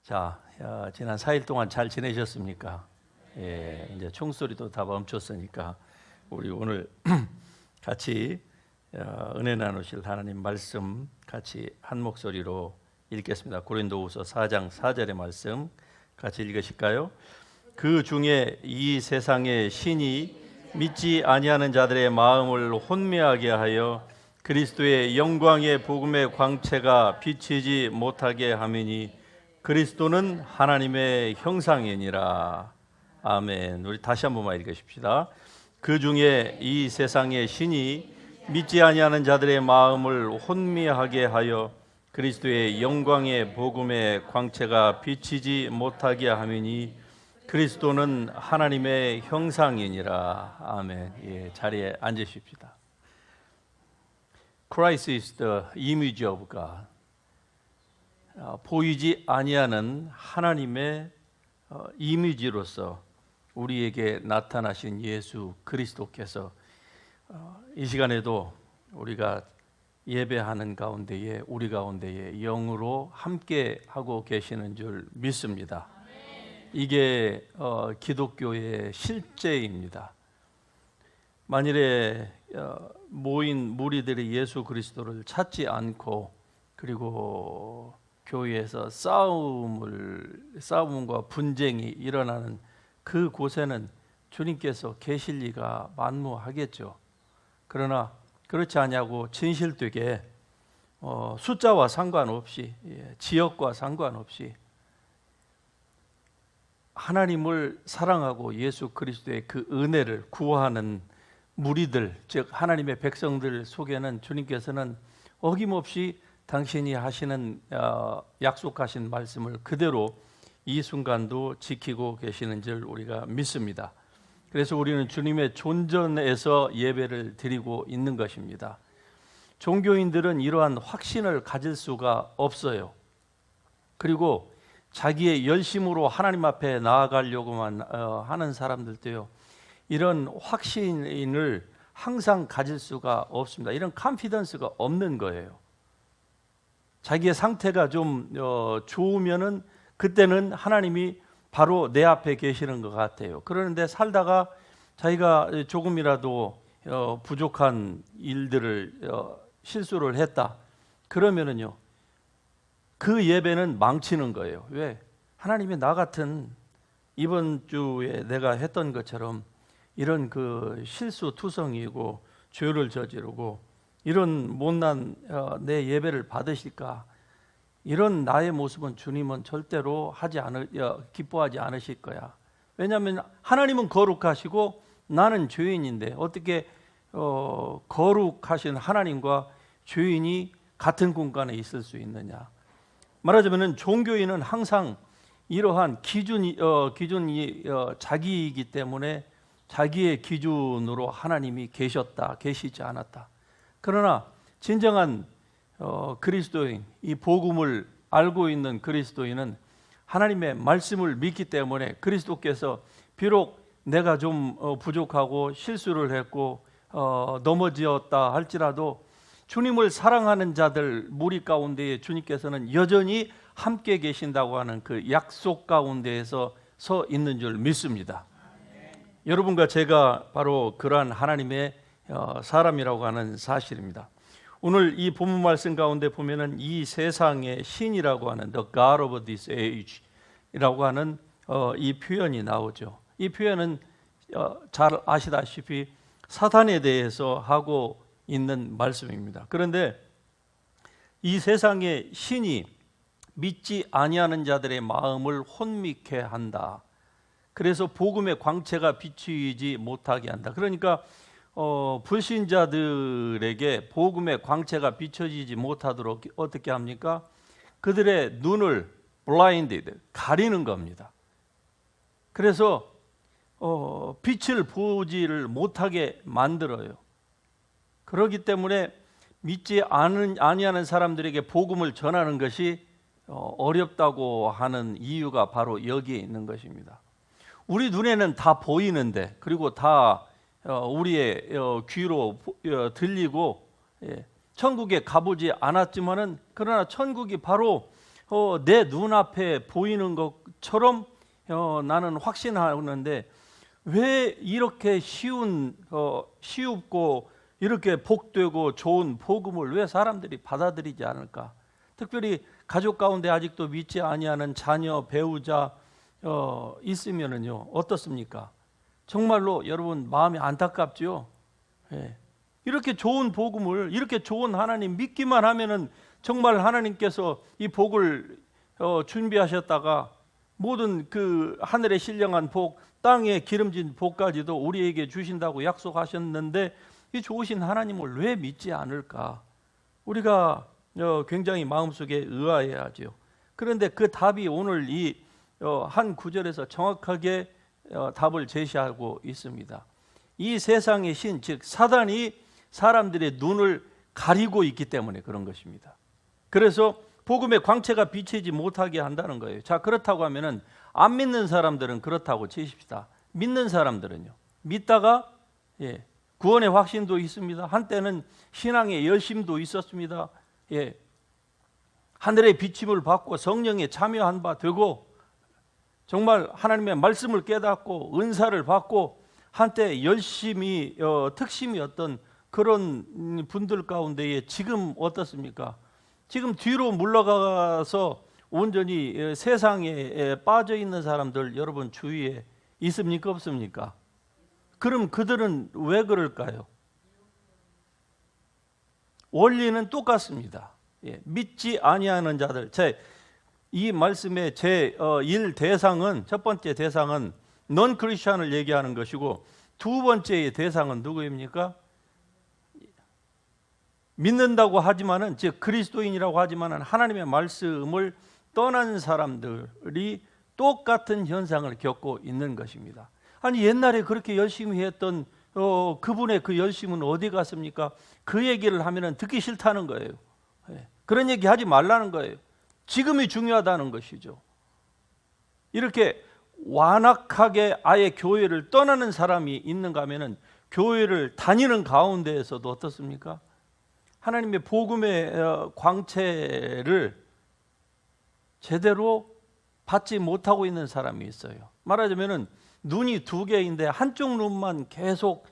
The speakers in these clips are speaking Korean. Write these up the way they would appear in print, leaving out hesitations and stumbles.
자, 지난 4일 동안 잘 지내셨습니까? 예, 이제 총소리도 다 멈췄으니까 우리 오늘 같이 은혜 나누실 하나님 말씀 같이 한 목소리로 읽겠습니다. 고린도후서 4장 4절의 말씀 같이 읽으실까요? 그 중에 이 세상의 신이 믿지 아니하는 자들의 마음을 혼미하게 하여 그리스도의 영광의 복음의 광채가 비치지 못하게 함이니 그리스도는 하나님의 형상이니라. 아멘. 우리 다시 한 번만 읽으십시다. 그 중에 이 세상의 신이 믿지 아니하는 자들의 마음을 혼미하게 하여 그리스도의 영광의 복음의 광채가 비치지 못하게 함이니 그리스도는 하나님의 형상이니라. 아멘. 예, 자리에 앉으십시다. Christ is the image of God. 보이지 아니하는 하나님의 이미지로서 우리에게 나타나신 예수 그리스도께서 이 시간에도 우리가 예배하는 가운데에 우리 가운데에 영으로 함께 하고 계시는 줄 믿습니다. 이게 기독교의 실제입니다. 만일에 모인 무리들이 예수 그리스도를 찾지 않고 그리고 교회에서 싸움과 분쟁이 일어나는 그 곳에는 주님께서 계실 리가 만무하겠죠. 그러나 그렇지 않냐고 진실되게 숫자와 상관없이 지역과 상관없이 하나님을 사랑하고 예수 그리스도의 그 은혜를 구하는 무리들, 즉 하나님의 백성들 속에는 주님께서는 어김없이 당신이 하시는 약속하신 말씀을 그대로 이 순간도 지키고 계시는 줄 우리가 믿습니다. 그래서 우리는 주님의 존전에서 예배를 드리고 있는 것입니다. 종교인들은 이러한 확신을 가질 수가 없어요. 그리고 자기의 열심으로 하나님 앞에 나아가려고만 하는 사람들도요, 이런 확신을 항상 가질 수가 없습니다. 이런 컨피던스가 없는 거예요. 자기의 상태가 좀 좋으면은 그때는 하나님이 바로 내 앞에 계시는 것 같아요. 그러는데 살다가 자기가 조금이라도 부족한 일들을 실수를 했다. 그러면은요, 그 예배는 망치는 거예요. 왜? 하나님이 나 같은 이번 주에 내가 했던 것처럼 이런 그 실수투성이고 죄를 저지르고 이런 못난 내 예배를 받으실까? 이런 나의 모습은 주님은 절대로 기뻐하지 않으실 거야. 왜냐하면 하나님은 거룩하시고 나는 죄인인데 어떻게 거룩하신 하나님과 죄인이 같은 공간에 있을 수 있느냐? 말하자면 종교인은 항상 이러한 기준이 자기이기 때문에 자기의 기준으로 하나님이 계시지 않았다. 그러나 진정한 그리스도인, 이 복음을 알고 있는 그리스도인은 하나님의 말씀을 믿기 때문에 그리스도께서 비록 내가 좀 부족하고 실수를 했고 넘어지었다 할지라도 주님을 사랑하는 자들 무리 가운데에 주님께서는 여전히 함께 계신다고 하는 그 약속 가운데에서 서 있는 줄 믿습니다. 여러분과 제가 바로 그러한 하나님의 사람이라고 하는 사실입니다. 오늘 이 본문 말씀 가운데 보면은 이 세상의 신이라고 하는 The God of this age이라고 하는 이 표현이 나오죠. 이 표현은 잘 아시다시피 사탄에 대해서 하고 있는 말씀입니다. 그런데 이 세상의 신이 믿지 아니하는 자들의 마음을 혼미케 한다. 그래서 복음의 광채가 비치지 못하게 한다. 그러니까 불신자들에게 복음의 광채가 비춰지지 못하도록 어떻게 합니까? 그들의 눈을 blinded, 가리는 겁니다. 그래서 빛을 보지를 못하게 만들어요. 그렇기 때문에 믿지 아니하는 사람들에게 복음을 전하는 것이 어렵다고 하는 이유가 바로 여기에 있는 것입니다. 우리 눈에는 다 보이는데, 그리고 다 우리의 귀로 들리고 천국에 가보지 않았지만은 그러나 천국이 바로 내 눈앞에 보이는 것처럼 나는 확신하는데 왜 이렇게 쉬웁고 이렇게 복되고 좋은 복음을 왜 사람들이 받아들이지 않을까? 특별히 가족 가운데 아직도 믿지 아니하는 자녀, 배우자 있으면은요 어떻습니까? 정말로 여러분 마음이 안타깝죠. 예. 이렇게 좋은 복음을, 이렇게 좋은 하나님 믿기만 하면은 정말 하나님께서 이 복을 준비하셨다가 모든 그 하늘의 신령한 복, 땅에 기름진 복까지도 우리에게 주신다고 약속하셨는데 이 좋으신 하나님을 왜 믿지 않을까? 우리가 굉장히 마음속에 의아해하죠. 그런데 그 답이 오늘 이 한 구절에서 정확하게 답을 제시하고 있습니다. 이 세상의 신, 즉 사단이 사람들의 눈을 가리고 있기 때문에 그런 것입니다. 그래서 복음의 광채가 비치지 못하게 한다는 거예요. 자, 그렇다고 하면은 안 믿는 사람들은 그렇다고 치십시다. 믿는 사람들은요, 믿다가 구원의 확신도 있습니다. 한때는 신앙의 열심도 있었습니다. 하늘의 비침을 받고 성령에 참여한 바 되고 정말 하나님의 말씀을 깨닫고 은사를 받고 한때 열심히 특심이었던 그런 분들 가운데에 지금 어떻습니까? 지금 뒤로 물러가서 온전히 세상에 빠져 있는 사람들 여러분 주위에 있습니까? 없습니까? 그럼 그들은 왜 그럴까요? 원리는 똑같습니다. 믿지 아니하는 자들. 이 말씀의 제1 대상은, 첫 번째 대상은 넌 크리스천을 얘기하는 것이고 두 번째의 대상은 누구입니까? 믿는다고 하지만은, 즉 그리스도인이라고 하지만은 하나님의 말씀을 떠난 사람들이 똑같은 현상을 겪고 있는 것입니다. 아니 옛날에 그렇게 열심히 했던 그분의 그 열심은 어디 갔습니까? 그 얘기를 하면은 듣기 싫다는 거예요. 그런 얘기 하지 말라는 거예요. 지금이 중요하다는 것이죠. 이렇게 완악하게 아예 교회를 떠나는 사람이 있는가 하면은 교회를 다니는 가운데에서도 어떻습니까? 하나님의 복음의 광채를 제대로 받지 못하고 있는 사람이 있어요. 말하자면은 눈이 두 개인데 한쪽 눈만 계속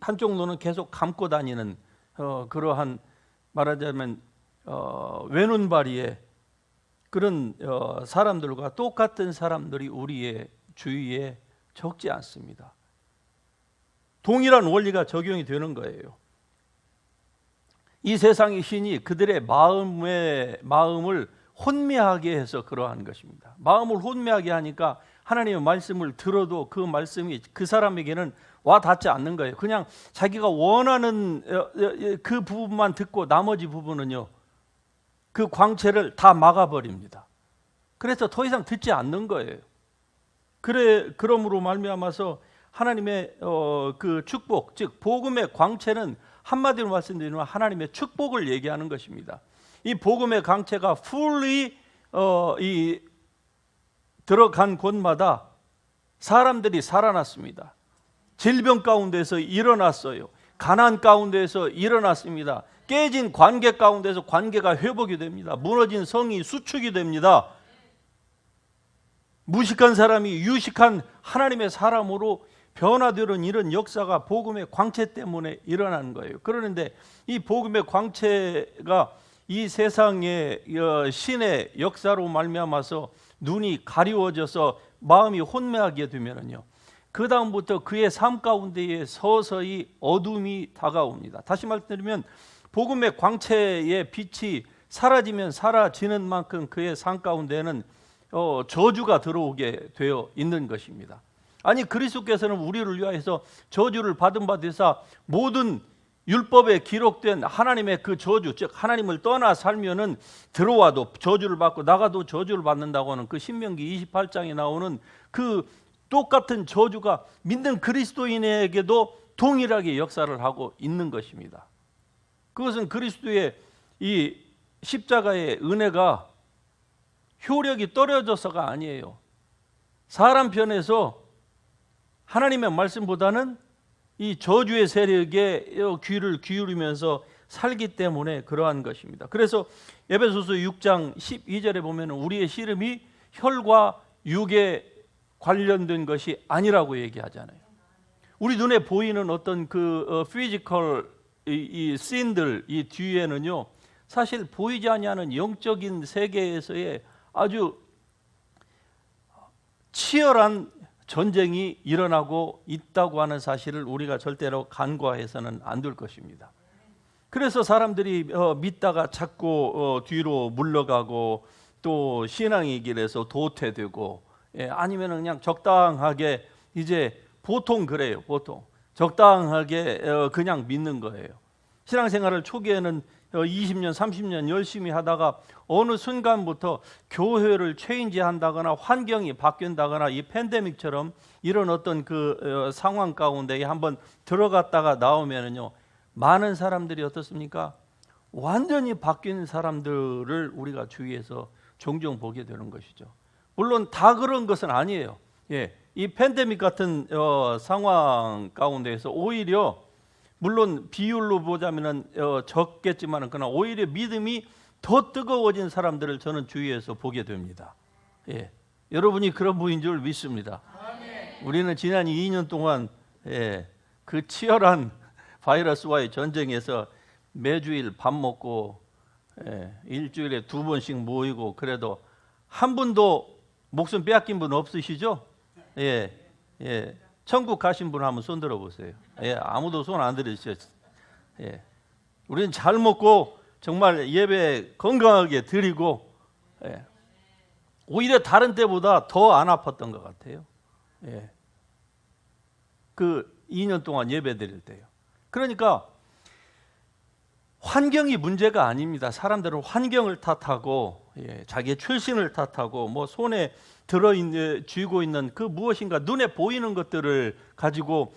한쪽 눈은 계속 감고 다니는 그러한 말하자면 외눈바리의 그런 사람들과 똑같은 사람들이 우리의 주위에 적지 않습니다. 동일한 원리가 적용이 되는 거예요. 이 세상의 신이 그들의 마음을 혼미하게 해서 그러한 것입니다. 마음을 혼미하게 하니까 하나님의 말씀을 들어도 그 말씀이 그 사람에게는 와 닿지 않는 거예요. 그냥 자기가 원하는 그 부분만 듣고 나머지 부분은요, 그 광채를 다 막아버립니다. 그래서 더 이상 듣지 않는 거예요. 그러므로 말미암아서 하나님의 그 축복, 즉 복음의 광채는 한마디로 말씀드리면 하나님의 축복을 얘기하는 것입니다. 이 복음의 광채가 fully 들어간 곳마다 사람들이 살아났습니다. 질병 가운데서 일어났어요. 가난 가운데서 일어났습니다. 깨진 관계 가운데서 관계가 회복이 됩니다. 무너진 성이 수축이 됩니다. 무식한 사람이 유식한 하나님의 사람으로 변화되는 이런 역사가 복음의 광채 때문에 일어나는 거예요. 그러는데 이 복음의 광채가 이 세상의 신의 역사로 말미암아서 눈이 가리워져서 마음이 혼미하게 되면은요, 그 다음부터 그의 삶 가운데에 서서히 어둠이 다가옵니다. 다시 말씀드리면 복음의 광채의 빛이 사라지면 사라지는 만큼 그의 삶 가운데는 저주가 들어오게 되어 있는 것입니다. 아니 그리스도께서는 우리를 위하여서 저주를 받은 바 되사 모든 율법에 기록된 하나님의 그 저주, 즉 하나님을 떠나 살면은 들어와도 저주를 받고 나가도 저주를 받는다고 하는 그 신명기 28장에 나오는 그 똑같은 저주가 믿는 그리스도인에게도 동일하게 역사를 하고 있는 것입니다. 그것은 그리스도의 이 십자가의 은혜가 효력이 떨어져서가 아니에요. 사람 편에서 하나님의 말씀보다는 이 저주의 세력에 귀를 기울이면서 살기 때문에 그러한 것입니다. 그래서 에베소서 6장 12절에 보면 우리의 씨름이 혈과 육에 관련된 것이 아니라고 얘기하잖아요. 우리 눈에 보이는 어떤 그 피지컬 이 씬들 이 뒤에는요, 사실 보이지 아니하는 영적인 세계에서의 아주 치열한 전쟁이 일어나고 있다고 하는 사실을 우리가 절대로 간과해서는 안 될 것입니다. 그래서 사람들이 믿다가 자꾸 뒤로 물러가고 또 신앙의 길에서 도태되고, 아니면 그냥 적당하게 이제 보통 그래요. 보통 적당하게 그냥 믿는 거예요. 신앙생활을 초기에는 20년, 30년 열심히 하다가 어느 순간부터 교회를 체인지한다거나 환경이 바뀐다거나 이 팬데믹처럼 이런 어떤 그 상황 가운데 한번 들어갔다가 나오면은요, 많은 사람들이 어떻습니까? 완전히 바뀐 사람들을 우리가 주위에서 종종 보게 되는 것이죠. 물론 다 그런 것은 아니에요. 이 팬데믹 같은 상황 가운데에서 오히려 물론 비율로 보자면은 적겠지만 그러나 오히려 믿음이 더 뜨거워진 사람들을 저는 주위에서 보게 됩니다. 여러분이 그런 분인 줄 믿습니다. 우리는 지난 2년 동안 그 치열한 바이러스와의 전쟁에서 매주일 밥 먹고 일주일에 2번씩 모이고, 그래도 한 분도 목숨 빼앗긴 분 없으시죠? 천국 가신 분 한번 손 들어 보세요. 아무도 손 안 들으시죠? 우리는 잘 먹고 정말 예배 건강하게 드리고, 오히려 다른 때보다 더 안 아팠던 것 같아요. 그 2년 동안 예배 드릴 때요. 그러니까 환경이 문제가 아닙니다. 사람들은 환경을 탓하고 자기의 출신을 탓하고 뭐 손에 쥐고 있는 그 무엇인가 눈에 보이는 것들을 가지고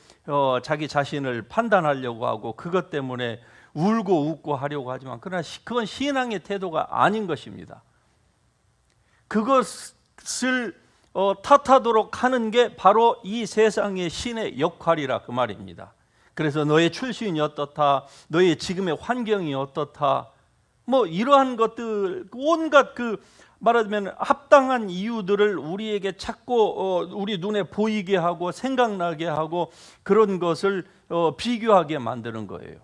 자기 자신을 판단하려고 하고 그것 때문에 울고 웃고 하려고 하지만, 그러나 그건 신앙의 태도가 아닌 것입니다. 그것을 탓하도록 하는 게 바로 이 세상의 신의 역할이라 그 말입니다. 그래서 너의 출신이 어떻다, 너의 지금의 환경이 어떻다, 뭐 이러한 것들, 온갖 그 말하자면 합당한 이유들을 우리에게 찾고 우리 눈에 보이게 하고 생각나게 하고 그런 것을 비교하게 만드는 거예요.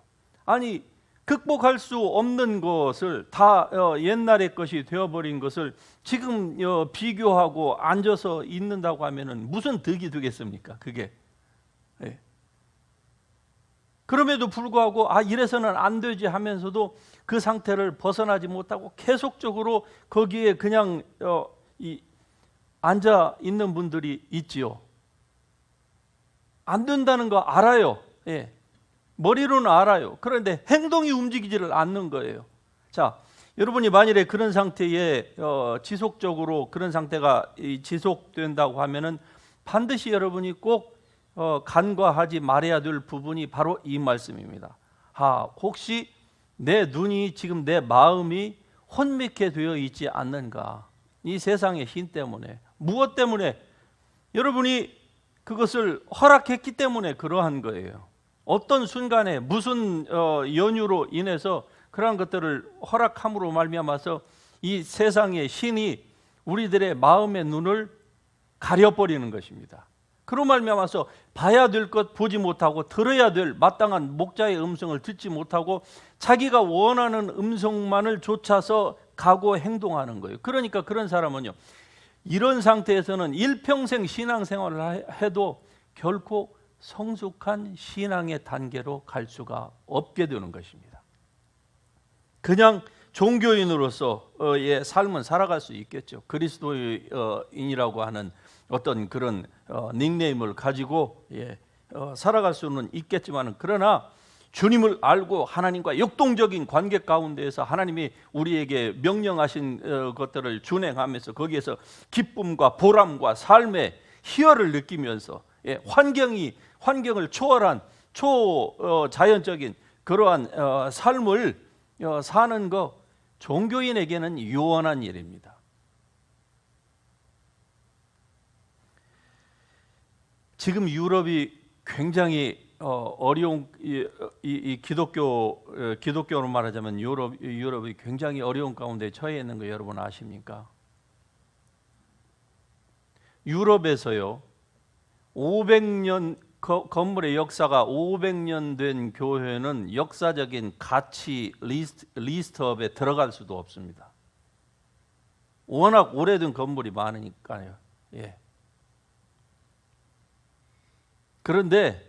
아니, 극복할 수 없는 것을 다 옛날의 것이 되어버린 것을 지금 비교하고 앉아서 있는다고 하면은 무슨 득이 되겠습니까? 그게. 그럼에도 불구하고 이래서는 안 되지 하면서도 그 상태를 벗어나지 못하고 계속적으로 거기에 그냥 앉아 있는 분들이 있지요. 안 된다는 거 알아요. 머리로는 알아요. 그런데 행동이 움직이지를 않는 거예요. 자, 여러분이 만일에 그런 상태에 지속적으로 그런 상태가 지속된다고 하면은 반드시 여러분이 꼭 간과하지 말아야 될 부분이 바로 이 말씀입니다. 혹시 내 눈이 지금 내 마음이 혼미케 되어 있지 않는가? 이 세상의 힘 때문에, 무엇 때문에? 여러분이 그것을 허락했기 때문에 그러한 거예요. 어떤 순간에 무슨 연유로 인해서 그러한 것들을 허락함으로 말미암아서 이 세상의 신이 우리들의 마음의 눈을 가려버리는 것입니다. 그로 말미암아서 봐야 될 것 보지 못하고 들어야 될 마땅한 목자의 음성을 듣지 못하고 자기가 원하는 음성만을 좇아서 가고 행동하는 거예요. 그러니까 그런 사람은요, 이런 상태에서는 일평생 신앙생활을 해도 결코 성숙한 신앙의 단계로 갈 수가 없게 되는 것입니다. 그냥 종교인으로서의 삶은 살아갈 수 있겠죠. 그리스도인이라고 하는 어떤 그런 닉네임을 가지고 살아갈 수는 있겠지만, 그러나 주님을 알고 하나님과 역동적인 관계 가운데에서 하나님이 우리에게 명령하신 것들을 준행하면서 거기에서 기쁨과 보람과 삶의 희열을 느끼면서 환경을 초월한 초자연적인 그러한 삶을 사는 거, 종교인에게는 요원한 일입니다. 지금 유럽이 굉장히 어려운 이 기독교로 말하자면 유럽이 굉장히 어려운 가운데 처해 있는 거 여러분 아십니까? 유럽에서요 500년 건물의 역사가 500년 된 교회는 역사적인 가치 리스트업에 들어갈 수도 없습니다. 워낙 오래된 건물이 많으니까요. 예. 그런데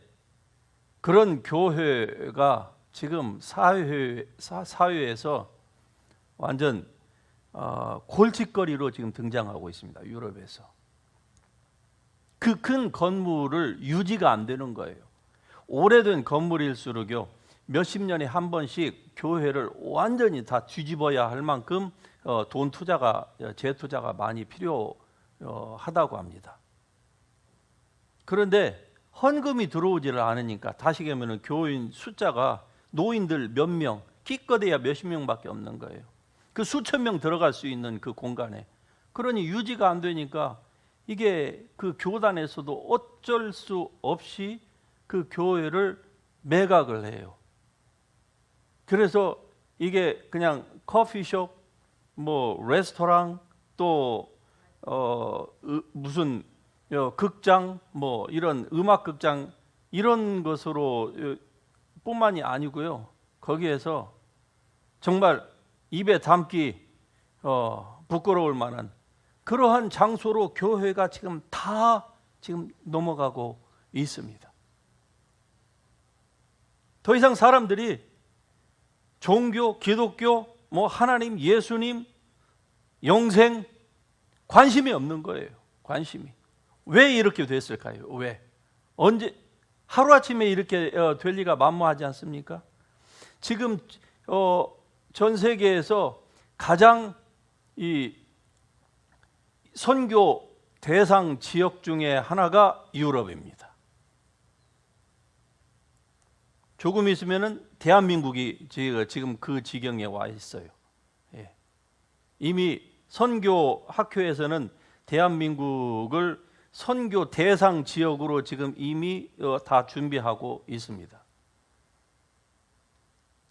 그런 교회가 지금 사회에서 완전 골칫거리로 지금 등장하고 있습니다. 유럽에서. 그 큰 건물을 유지가 안 되는 거예요. 오래된 건물일수록요 몇십 년에 한 번씩 교회를 완전히 다 뒤집어야 할 만큼 돈 투자가 재투자가 많이 필요하다고 합니다. 그런데 헌금이 들어오지를 않으니까 다시금은 교인 숫자가 노인들 몇 명, 기껏해야 몇십 명밖에 없는 거예요. 그 수천 명 들어갈 수 있는 그 공간에. 그러니 유지가 안 되니까 이게 그 교단에서도 어쩔 수 없이 그 교회를 매각을 해요. 그래서 이게 그냥 커피숍, 뭐 레스토랑, 또 무슨 극장, 뭐 이런 음악극장 이런 것으로 뿐만이 아니고요. 거기에서 정말 입에 담기 부끄러울 만한 그러한 장소로 교회가 지금 다 지금 넘어가고 있습니다. 더 이상 사람들이 종교, 기독교, 뭐 하나님, 예수님, 영생 관심이 없는 거예요. 관심이. 왜 이렇게 됐을까요? 왜? 언제 하루아침에 이렇게 될 리가 만무하지 않습니까? 지금 전 세계에서 가장 이 선교 대상 지역 중에 하나가 유럽입니다. 조금 있으면은 대한민국이 지금 그 지경에 와 있어요. 예. 이미 선교 학교에서는 대한민국을 선교 대상 지역으로 지금 이미 다 준비하고 있습니다.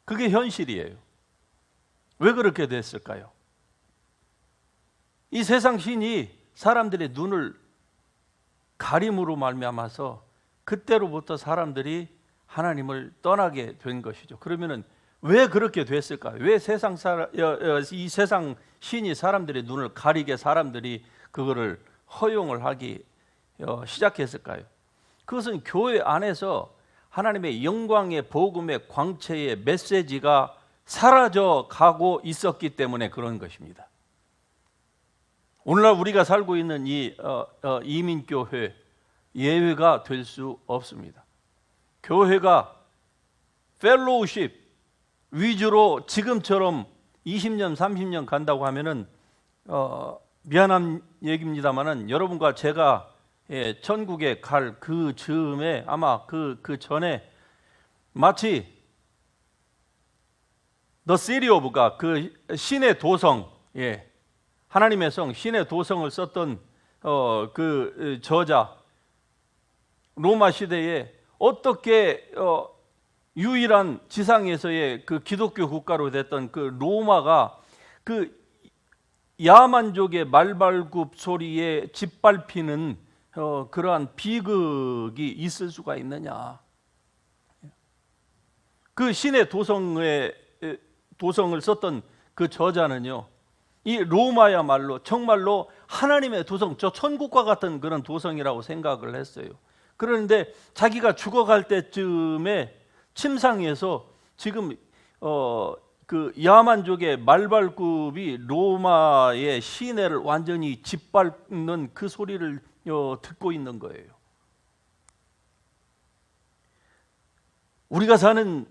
그게 현실이에요. 왜 그렇게 됐을까요? 이 세상 신이 사람들의 눈을 가림으로 말미암아서 그때로부터 사람들이 하나님을 떠나게 된 것이죠. 그러면은 왜 그렇게 됐을까요? 왜 이 세상 신이 사람들의 눈을 가리게 사람들이 그거를 허용을 하기 시작했을까요? 그것은 교회 안에서 하나님의 영광의 복음의 광채의 메시지가 사라져 가고 있었기 때문에 그런 것입니다. 오늘날 우리가 살고 있는 이 이민교회 예외가 될 수 없습니다. 교회가 펠로우십 위주로 지금처럼 20년, 30년 간다고 하면은 미안한 얘기입니다만은 여러분과 제가 천국에 갈 그 즈음에 아마 그 전에 마치 The City of God, 그 신의 도성, 하나님의 성, 신의 도성을 썼던 그 저자 로마 시대에 어떻게 유일한 지상에서의 그 기독교 국가로 됐던 그 로마가 그 야만족의 말발굽 소리에 짓밟히는 그러한 비극이 있을 수가 있느냐? 그 신의 도성을 썼던 그 저자는요, 이 로마야말로 정말로 하나님의 도성, 저 천국과 같은 그런 도성이라고 생각을 했어요. 그런데 자기가 죽어갈 때쯤에 침상에서 지금 그 야만족의 말발굽이 로마의 시내를 완전히 짓밟는 그 소리를 듣고 있는 거예요. 우리가 사는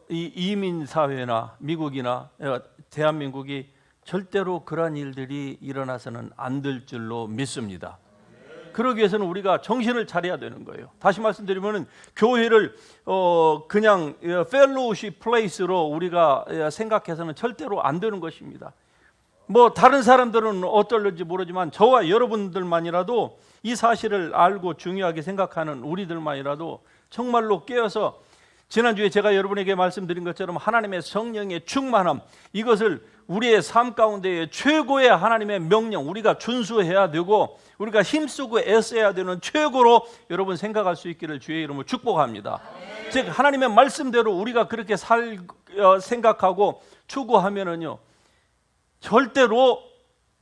이 이민 사회나 미국이나 대한민국이 절대로 그러한 일들이 일어나서는 안 될 줄로 믿습니다. 그러기 위해서는 우리가 정신을 차려야 되는 거예요. 다시 말씀드리면 교회를 그냥 펠로우십 플레이스로 우리가 생각해서는 절대로 안 되는 것입니다. 뭐 다른 사람들은 어떨지 모르지만 저와 여러분들만이라도 이 사실을 알고 중요하게 생각하는 우리들만이라도 정말로 깨어서 지난주에 제가 여러분에게 말씀드린 것처럼 하나님의 성령의 충만함, 이것을 우리의 삶 가운데의 최고의 하나님의 명령, 우리가 준수해야 되고 우리가 힘쓰고 애써야 되는 최고로 여러분 생각할 수 있기를 주의 이름으로 축복합니다. 즉 하나님의 말씀대로 우리가 그렇게 생각하고 추구하면은요, 절대로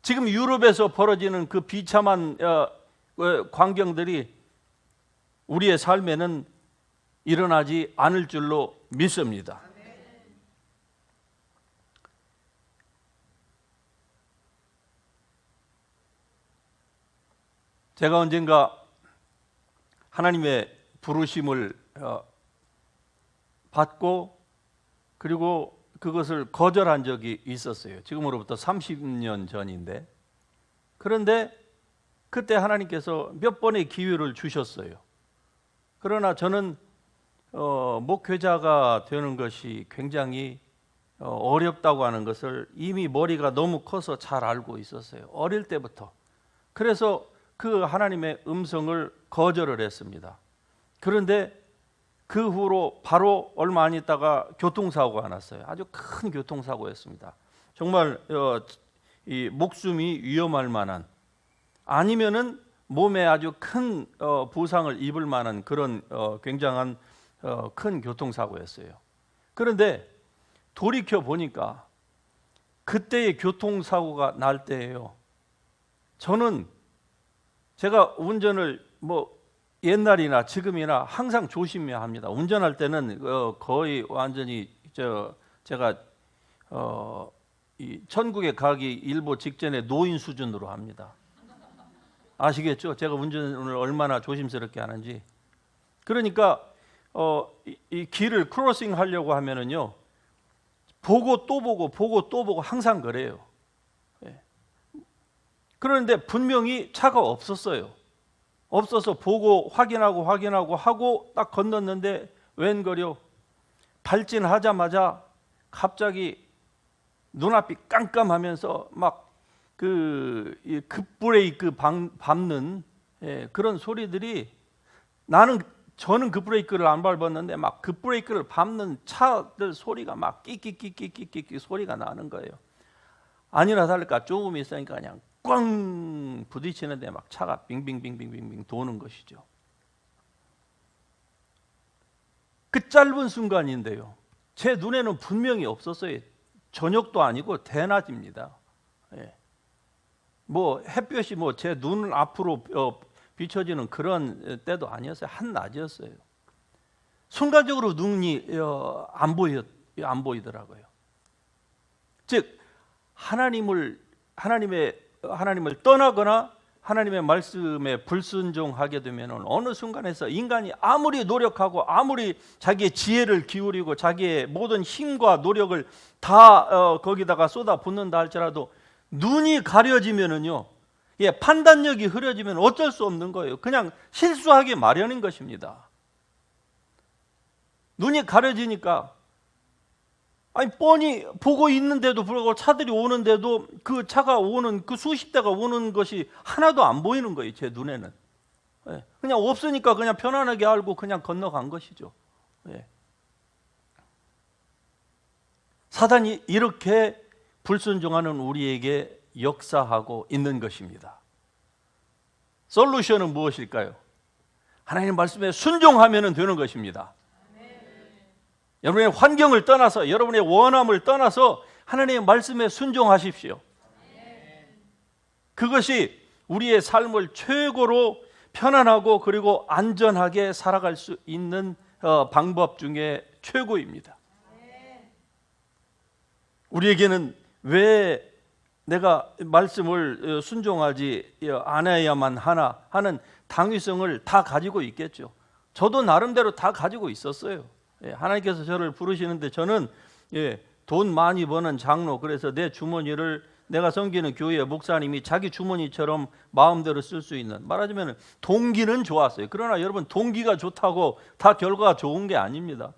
지금 유럽에서 벌어지는 그 비참한 광경들이 우리의 삶에는 일어나지 않을 줄로 믿습니다. 제가 언젠가 하나님의 부르심을 받고 그리고 그것을 거절한 적이 있었어요. 지금으로부터 30년 전인데, 그런데 그때 하나님께서 몇 번의 기회를 주셨어요. 그러나 저는 목회자가 되는 것이 굉장히 어렵다고 하는 것을 이미 머리가 너무 커서 잘 알고 있었어요. 어릴 때부터. 그래서 그 하나님의 음성을 거절을 했습니다. 그런데 그 후로 바로 얼마 안 있다가 교통사고가 났어요. 아주 큰 교통사고였습니다. 정말 이 목숨이 위험할 만한, 아니면은 몸에 아주 큰 부상을 입을 만한 그런 굉장한 큰 교통사고였어요. 그런데 돌이켜 보니까 그때의 교통사고가 날 때예요, 저는 제가 운전을 옛날이나 지금이나 항상 조심해야 합니다. 운전할 때는 거의 완전히 제가 이 천국에 가기 일보 직전에 노인 수준으로 합니다. 아시겠죠? 제가 운전을 얼마나 조심스럽게 하는지. 그러니까 이 길을 크로싱 하려고 하면은요, 보고 또 보고 항상 그래요. 그런데 분명히 차가 없었어요. 없어서 보고 확인하고 하고 딱 건넜는데 웬걸요, 발진하자마자 갑자기 눈앞이 깜깜하면서 막 그 급브레이크 밟는 그런 소리들이, 저는 급브레이크를 안 밟았는데 막 급브레이크를 밟는 차들 소리가 막 끼끼끼끼끼끼 소리가 나는 거예요. 아니나 다를까 조금 있으니까 그냥 꽝 부딪히는데 막 차가 빙빙빙빙빙 도는 것이죠. 그 짧은 순간인데요, 제 눈에는 분명히 없었어요. 저녁도 아니고 대낮입니다. 햇볕이 제 눈 앞으로 비춰지는 그런 때도 아니었어요. 한낮이었어요. 순간적으로 눈이 안 보이더라고요. 즉 하나님을 떠나거나 하나님의 말씀에 불순종하게 되면 어느 순간에서 인간이 아무리 노력하고 아무리 자기의 지혜를 기울이고 자기의 모든 힘과 노력을 다 거기다가 쏟아붓는다 할지라도 눈이 가려지면은요, 판단력이 흐려지면 어쩔 수 없는 거예요. 그냥 실수하기 마련인 것입니다. 눈이 가려지니까 뻔히 보고 있는데도 불구하고 차들이 오는데도 그 차가 오는 그 수십 대가 오는 것이 하나도 안 보이는 거예요. 제 눈에는. 그냥 없으니까 그냥 편안하게 알고 그냥 건너간 것이죠. 사단이 이렇게 불순종하는 우리에게 역사하고 있는 것입니다. 솔루션은 무엇일까요? 하나님 말씀에 순종하면 되는 것입니다. 여러분의 환경을 떠나서, 여러분의 원함을 떠나서 하나님의 말씀에 순종하십시오. 그것이 우리의 삶을 최고로 편안하고 그리고 안전하게 살아갈 수 있는 방법 중에 최고입니다. 우리에게는 왜 내가 말씀을 순종하지 않아야만 하나 하는 당위성을 다 가지고 있겠죠. 저도 나름대로 다 가지고 있었어요. 하나님께서 저를 부르시는데 저는 돈 많이 버는 장로, 그래서 내 주머니를 내가 섬기는 교회 목사님이 자기 주머니처럼 마음대로 쓸 수 있는, 말하자면 동기는 좋았어요. 그러나 여러분, 동기가 좋다고 다 결과가 좋은 게 아닙니다.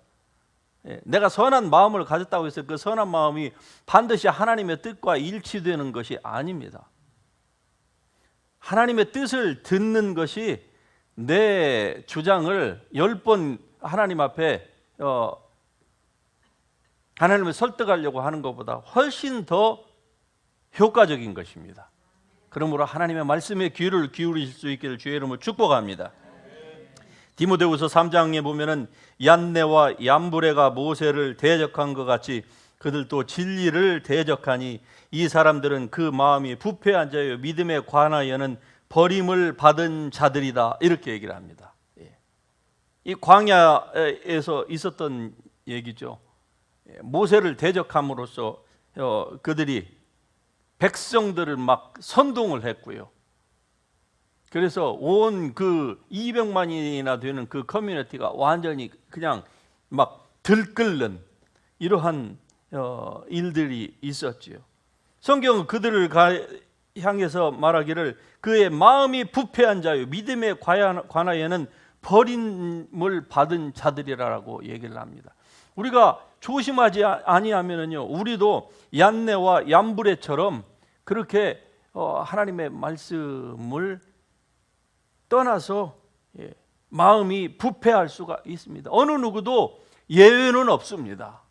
내가 선한 마음을 가졌다고 해서 그 선한 마음이 반드시 하나님의 뜻과 일치되는 것이 아닙니다. 하나님의 뜻을 듣는 것이 내 주장을 10번 하나님 앞에 하나님을 설득하려고 하는 것보다 훨씬 더 효과적인 것입니다. 그러므로 하나님의 말씀에 귀를 기울이실 수 있기를 주의 이름으로 축복합니다. 디모데후서 3장에 보면은 얀네와 얌브레가 모세를 대적한 것 같이 그들도 진리를 대적하니 이 사람들은 그 마음이 부패한 자요 믿음에 관하여는 버림을 받은 자들이다, 이렇게 얘기를 합니다. 이 광야에서 있었던 얘기죠. 모세를 대적함으로써 그들이 백성들을 막 선동을 했고요. 그래서 온 그 200만이나 되는 그 커뮤니티가 완전히 그냥 막 들끓는 이러한 일들이 있었지요. 성경은 그들을 향해서 말하기를 그의 마음이 부패한 자요 믿음에 관하여는 버림을 받은 자들이라고 얘기를 합니다. 우리가 조심하지 아니하면은요, 우리도 얀네와 얌브레처럼 그렇게 하나님의 말씀을 떠나서 마음이 부패할 수가 있습니다. 어느 누구도 예외는 없습니다.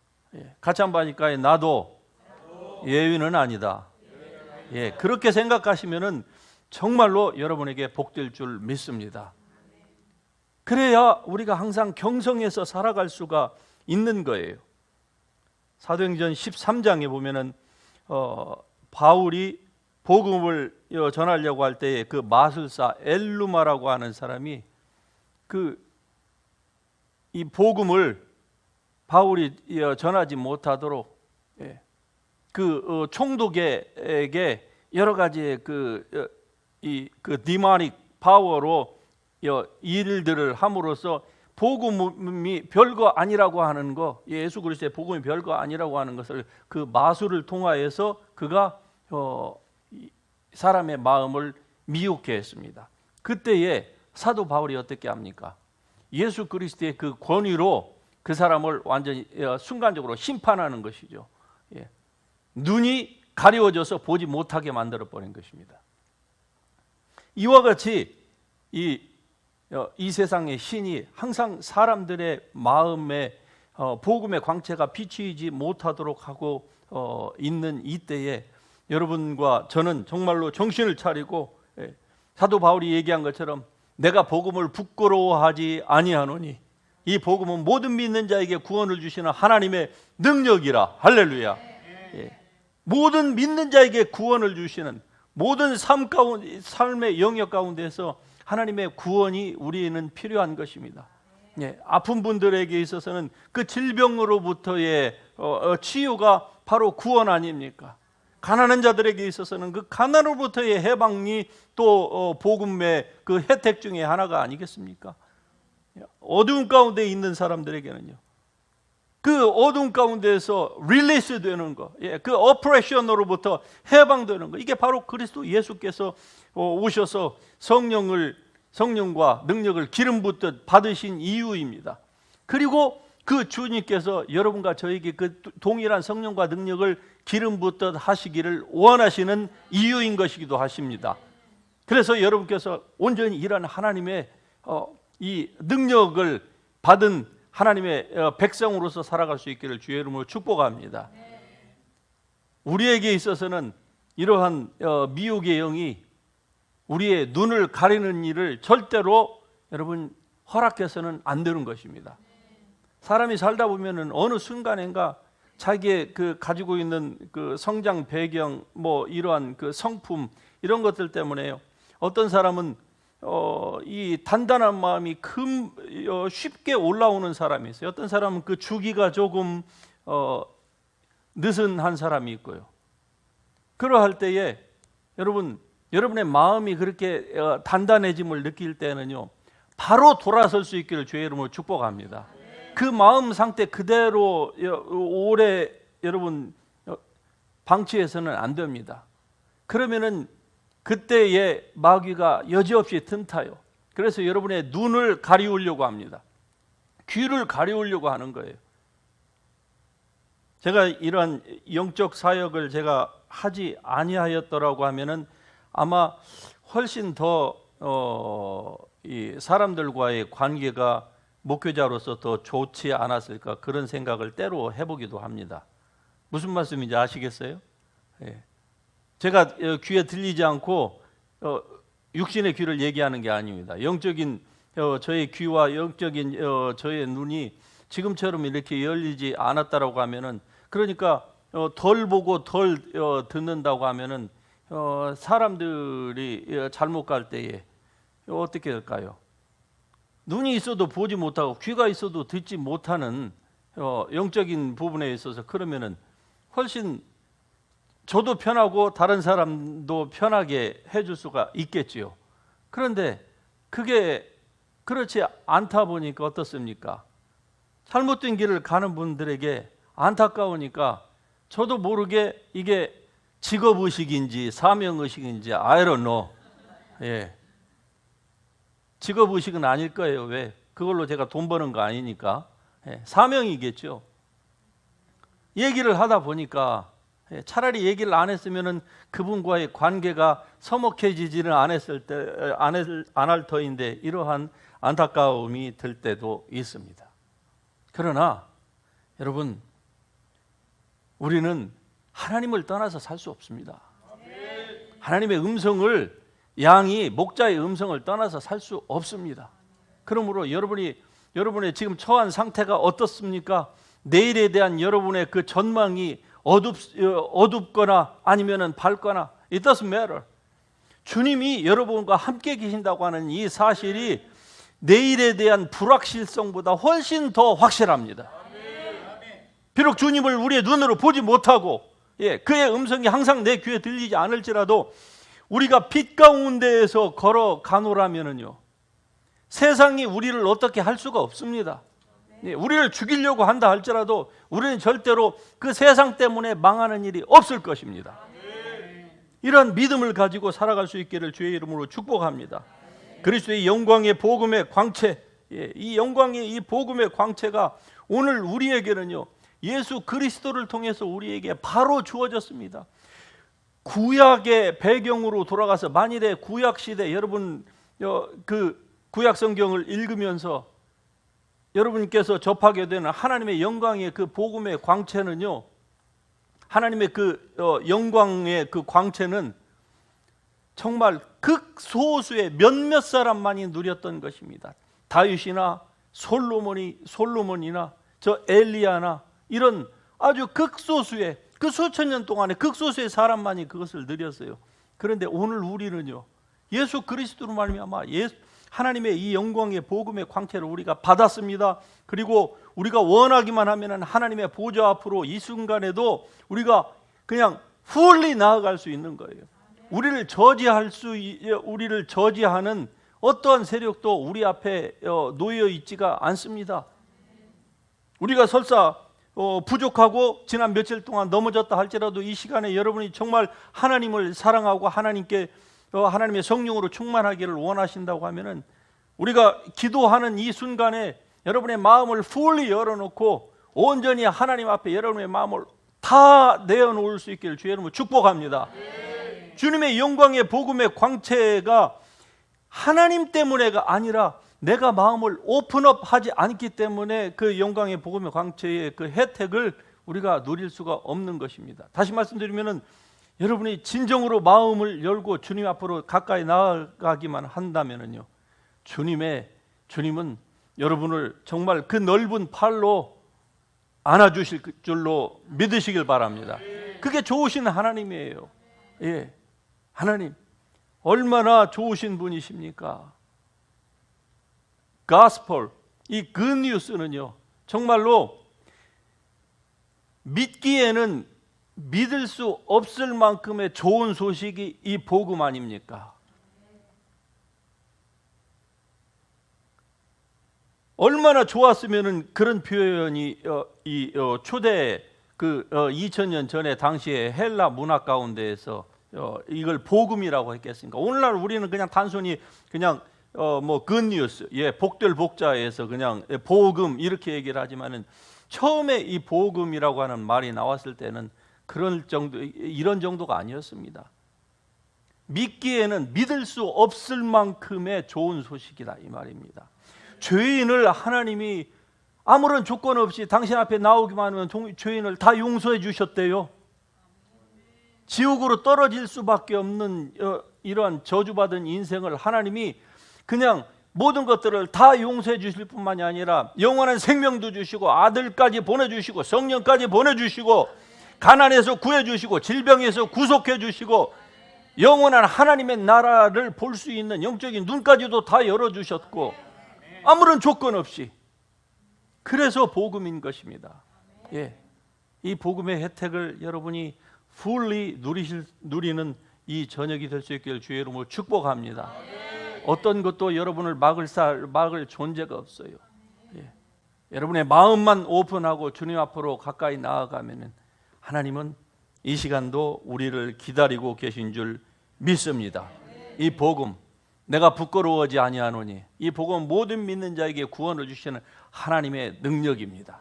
같이 한번 하니까 나도 예외는 아니다. 그렇게 생각하시면은 정말로 여러분에게 복될 줄 믿습니다. 그래야 우리가 항상 경성에서 살아갈 수가 있는 거예요. 사도행전 13장에 보면은 바울이 복음을 전하려고 할 때에 그 마술사 엘루마라고 하는 사람이 이 복음을 바울이 전하지 못하도록 그 총독에게 여러 가지의 그 디마닉 파워로 일들을 함으로써 복음이 별거 아니라고 하는 거, 예수 그리스도의 복음이 별거 아니라고 하는 것을 그 마술을 통하여서 그가 사람의 마음을 미혹해 했습니다. 그때에 사도 바울이 어떻게 합니까? 예수 그리스도의 그 권위로 그 사람을 완전히 순간적으로 심판하는 것이죠. 눈이 가려워져서 보지 못하게 만들어 버린 것입니다. 이와 같이 이 세상의 신이 항상 사람들의 마음에 복음의 광채가 비치지 못하도록 하고 있는 이때에 여러분과 저는 정말로 정신을 차리고 사도 바울이 얘기한 것처럼 내가 복음을 부끄러워하지 아니하노니 이 복음은 모든 믿는 자에게 구원을 주시는 하나님의 능력이라. 할렐루야. 모든 믿는 자에게 구원을 주시는 모든 삶의 영역 가운데서 하나님의 구원이 우리에는 필요한 것입니다. 아픈 분들에게 있어서는 그 질병으로부터의 치유가 바로 구원 아닙니까? 가난한 자들에게 있어서는 그 가난으로부터의 해방이 또 복음의 그 혜택 중에 하나가 아니겠습니까? 어두운 가운데 있는 사람들에게는요, 그 어두운 가운데에서 릴리스 되는 거, 그 어프레션으로부터 해방되는 거, 이게 바로 그리스도 예수께서 오셔서 성령과 능력을 기름 붓듯 받으신 이유입니다. 그리고 그 주님께서 여러분과 저에게 그 동일한 성령과 능력을 기름 붓듯 하시기를 원하시는 이유인 것이기도 하십니다. 그래서 여러분께서 온전히 일하는 하나님의 이 능력을 받은 하나님의 백성으로서 살아갈 수 있기를 주의 이름으로 축복합니다. 우리에게 있어서는 이러한 미혹의 영이 우리의 눈을 가리는 일을 절대로 여러분 허락해서는 안 되는 것입니다. 사람이 살다 보면은 어느 순간인가 자기의 그 가지고 있는 그 성장 배경, 뭐 이러한 그 성품, 이런 것들 때문에요, 어떤 사람은 이 단단한 마음이 쉽게 올라오는 사람이 있어요. 어떤 사람은 그 주기가 조금 느슨한 사람이 있고요. 그러할 때에 여러분의 마음이 그렇게 단단해짐을 느낄 때는요, 바로 돌아설 수 있기를 주의 이름으로 축복합니다. 그 마음 상태 그대로 오래 여러분 방치해서는 안 됩니다. 그러면은 그때의 마귀가 여지없이 틈타요. 그래서 여러분의 눈을 가리우려고 합니다. 귀를 가리우려고 하는 거예요. 제가 이러한 영적 사역을 제가 하지 아니하였더라고 하면은 아마 훨씬 더 이 사람들과의 관계가 목회자로서 더 좋지 않았을까 그런 생각을 때로 해보기도 합니다. 무슨 말씀인지 아시겠어요? 예. 제가 귀에 들리지 않고 육신의 귀를 얘기하는 게 아닙니다. 영적인 저의 귀와 영적인 저의 눈이 지금처럼 이렇게 열리지 않았다라고 하면은, 그러니까 덜 보고 덜 듣는다고 하면은 사람들이 잘못 갈 때에 어떻게 될까요? 눈이 있어도 보지 못하고 귀가 있어도 듣지 못하는 영적인 부분에 있어서, 그러면은 훨씬 저도 편하고 다른 사람도 편하게 해줄 수가 있겠지요. 그런데 그게 그렇지 않다 보니까 어떻습니까? 잘못된 길을 가는 분들에게 안타까우니까 저도 모르게 이게 직업의식인지 사명의식인지 I don't know. 예. 직업의식은 아닐 거예요. 왜? 그걸로 제가 돈 버는 거 아니니까. 예. 사명이겠죠. 얘기를 하다 보니까 차라리 얘기를 안 했으면은 그분과의 관계가 서먹해지지는 안 할 터인데 이러한 안타까움이 들 때도 있습니다. 그러나 여러분, 우리는 하나님을 떠나서 살 수 없습니다. 하나님의 음성을, 양이 목자의 음성을 떠나서 살 수 없습니다. 그러므로 여러분의 지금 처한 상태가 어떻습니까? 내일에 대한 여러분의 그 전망이 어둡거나 아니면은 밝거나 it doesn't matter. 주님이 여러분과 함께 계신다고 하는 이 사실이 내일에 대한 불확실성보다 훨씬 더 확실합니다. 비록 주님을 우리의 눈으로 보지 못하고 그의 음성이 항상 내 귀에 들리지 않을지라도 우리가 빛 가운데에서 걸어가노라면은요, 세상이 우리를 어떻게 할 수가 없습니다. 우리를 죽이려고 한다 할지라도 우리는 절대로 그 세상 때문에 망하는 일이 없을 것입니다. 이런 믿음을 가지고 살아갈 수 있기를 주의 이름으로 축복합니다. 그리스도의 영광의 복음의 광채, 이 영광의 이 복음의 광채가 오늘 우리에게는요, 예수 그리스도를 통해서 우리에게 바로 주어졌습니다. 구약의 배경으로 돌아가서, 만일에 구약 시대 여러분 그 구약 성경을 읽으면서 여러분께서 접하게 되는 하나님의 영광의 그 복음의 광채는요, 하나님의 그 영광의 그 광채는 정말 극소수의 몇몇 사람만이 누렸던 것입니다. 다윗이나 솔로몬이나 저 엘리야나 이런 아주 극소수의, 그 수천 년 동안에 극소수의 사람만이 그것을 누렸어요. 그런데 오늘 우리는요, 예수 그리스도로 말미암아 하나님의 이 영광의 복음의 광채를 우리가 받았습니다. 그리고 우리가 원하기만 하면 하나님의 보좌 앞으로 이 순간에도 우리가 그냥 훌리 나아갈 수 있는 거예요. 우리를 저지하는 어떠한 세력도 우리 앞에 놓여 있지가 않습니다. 우리가 설사 부족하고 지난 며칠 동안 넘어졌다 할지라도 이 시간에 여러분이 정말 하나님을 사랑하고 하나님의 성령으로 충만하기를 원하신다고 하면은, 우리가 기도하는 이 순간에 여러분의 마음을 fully 열어놓고 온전히 하나님 앞에 여러분의 마음을 다 내어놓을 수 있기를 주의 이름으로 축복합니다. 주님의 영광의 복음의 광채가 하나님 때문에가 아니라 내가 마음을 오픈업 하지 않기 때문에 그 영광의 복음의 광채의 그 혜택을 우리가 누릴 수가 없는 것입니다. 다시 말씀드리면은, 여러분이 진정으로 마음을 열고 주님 앞으로 가까이 나아가기만 한다면은요, 주님은 여러분을 정말 그 넓은 팔로 안아주실 줄로 믿으시길 바랍니다. 그게 좋으신 하나님이에요. 예, 하나님 얼마나 좋으신 분이십니까? 가스펠, 이 굿뉴스는요, 정말로 믿기에는 믿을 수 없을 만큼의 좋은 소식이 이 복음 아닙니까? 얼마나 좋았으면은 그런 표현이 초대 2000년 전에 당시에 헬라 문화 가운데에서 이걸 복음이라고 했겠습니까? 오늘날 우리는 그냥 단순히 그냥 굿뉴스, 복될 복자에서 그냥 복음 이렇게 얘기를 하지만은, 처음에 이 복음이라고 하는 말이 나왔을 때는 이런 정도가 아니었습니다. 믿기에는 믿을 수 없을 만큼의 좋은 소식이다 이 말입니다. 죄인을 하나님이 아무런 조건 없이 당신 앞에 나오기만 하면 죄인을 다 용서해 주셨대요. 지옥으로 떨어질 수밖에 없는 이러한 저주받은 인생을 하나님이 그냥 모든 것들을 다 용서해 주실 뿐만이 아니라 영원한 생명도 주시고 아들까지 보내주시고 성령까지 보내주시고 가난에서 구해주시고 질병에서 구속해 주시고 영원한 하나님의 나라를 볼 수 있는 영적인 눈까지도 다 열어주셨고 아무런 조건 없이, 그래서 복음인 것입니다. 예, 이 복음의 혜택을 여러분이 fully 누리는 이 저녁이 될 수 있기를 주의 이름으로 축복합니다. 어떤 것도 여러분을 막을 존재가 없어요. 예. 여러분의 마음만 오픈하고 주님 앞으로 가까이 나아가면 하나님은 이 시간도 우리를 기다리고 계신 줄 믿습니다. 이 복음 내가 부끄러워하지 아니하노니, 이 복음 모든 믿는 자에게 구원을 주시는 하나님의 능력입니다.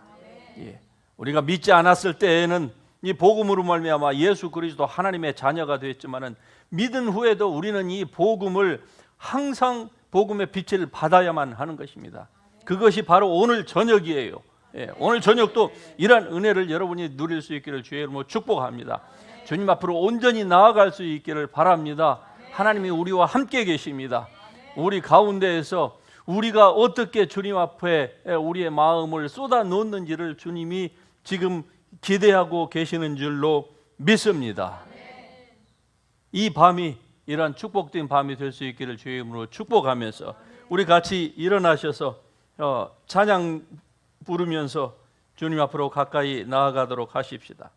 예. 우리가 믿지 않았을 때에는 이 복음으로 말미암아 예수 그리스도 하나님의 자녀가 되었지만은 믿은 후에도 우리는 이 복음을 항상 복음의 빛을 받아야만 하는 것입니다. 그것이 바로 오늘 저녁이에요. 예, 오늘 저녁도 이러한 은혜를 여러분이 누릴 수 있기를 주의 이름으로 축복합니다. 주님 앞으로 온전히 나아갈 수 있기를 바랍니다. 하나님이 우리와 함께 계십니다. 우리 가운데에서 우리가 어떻게 주님 앞에 우리의 마음을 쏟아 놓는지를 주님이 지금 기대하고 계시는 줄로 믿습니다. 이 밤이 이러한 축복된 밤이 될 수 있기를 주의 이름으로 축복하면서 우리 같이 일어나셔서 찬양 부르면서 주님 앞으로 가까이 나아가도록 하십시다.